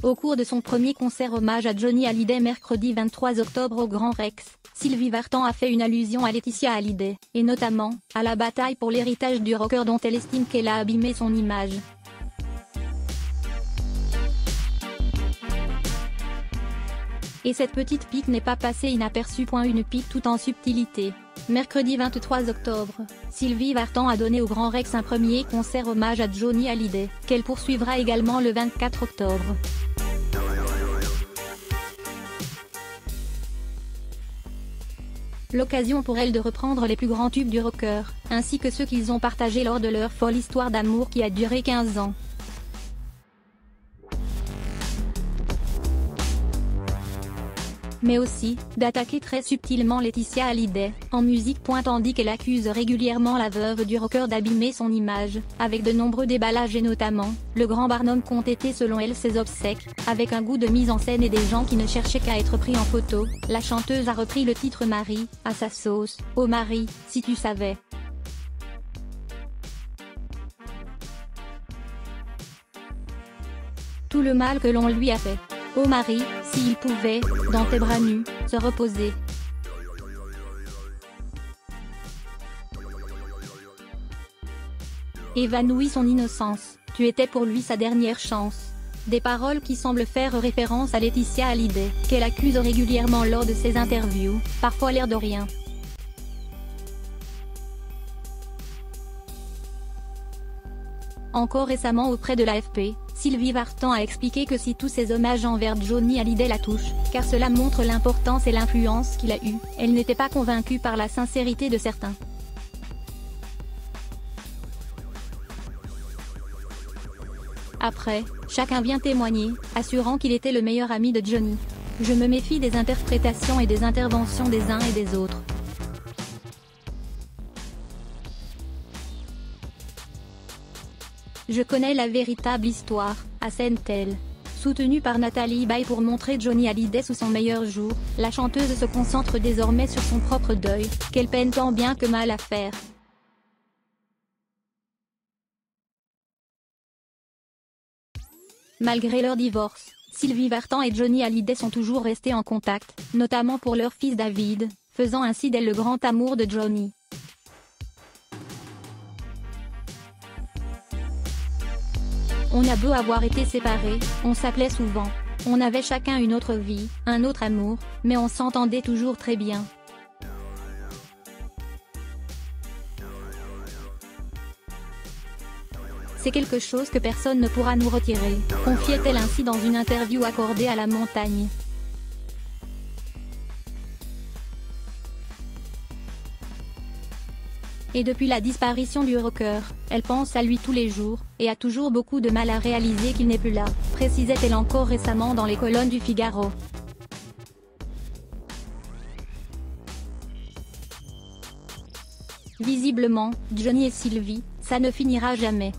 Au cours de son premier concert hommage à Johnny Hallyday mercredi 23 octobre au Grand Rex, Sylvie Vartan a fait une allusion à Laetitia Hallyday, et notamment, à la bataille pour l'héritage du rocker dont elle estime qu'elle a abîmé son image. Et cette petite pique n'est pas passée inaperçue. Une pique tout en subtilité. Mercredi 23 octobre, Sylvie Vartan a donné au Grand Rex un premier concert hommage à Johnny Hallyday, qu'elle poursuivra également le 24 octobre. L'occasion pour elle de reprendre les plus grands tubes du rocker, ainsi que ceux qu'ils ont partagés lors de leur folle histoire d'amour qui a duré 15 ans. Mais aussi, d'attaquer très subtilement Laetitia Hallyday, en musique. Tandis qu'elle accuse régulièrement la veuve du rocker d'abîmer son image, avec de nombreux déballages et notamment, le grand Barnum qu'ont été selon elle ses obsèques, avec un goût de mise en scène et des gens qui ne cherchaient qu'à être pris en photo. La chanteuse a repris le titre Marie, à sa sauce. Oh Marie, si tu savais. Tout le mal que l'on lui a fait. Oh Marie, s'il pouvait, dans tes bras nus, se reposer. Évanouit son innocence, tu étais pour lui sa dernière chance. Des paroles qui semblent faire référence à Laetitia Hallyday, qu'elle accuse régulièrement lors de ses interviews, parfois l'air de rien. Encore récemment auprès de l'AFP, Sylvie Vartan a expliqué que si tous ces hommages envers Johnny Hallyday la touchent, car cela montre l'importance et l'influence qu'il a eue, elle n'était pas convaincue par la sincérité de certains. Après, chacun vient témoigner, assurant qu'il était le meilleur ami de Johnny. Je me méfie des interprétations et des interventions des uns et des autres. Je connais la véritable histoire, assène-t-elle. Soutenue par Nathalie Baye pour montrer Johnny Hallyday sous son meilleur jour, la chanteuse se concentre désormais sur son propre deuil, qu'elle peine tant bien que mal à faire. Malgré leur divorce, Sylvie Vartan et Johnny Hallyday sont toujours restés en contact, notamment pour leur fils David, faisant ainsi d'elle le grand amour de Johnny. On a beau avoir été séparés, on s'appelait souvent. On avait chacun une autre vie, un autre amour, mais on s'entendait toujours très bien. C'est quelque chose que personne ne pourra nous retirer, confiait-elle ainsi dans une interview accordée à La Montagne. Et depuis la disparition du rocker, elle pense à lui tous les jours, et a toujours beaucoup de mal à réaliser qu'il n'est plus là, précisait-elle encore récemment dans les colonnes du Figaro. Visiblement, Johnny et Sylvie, ça ne finira jamais.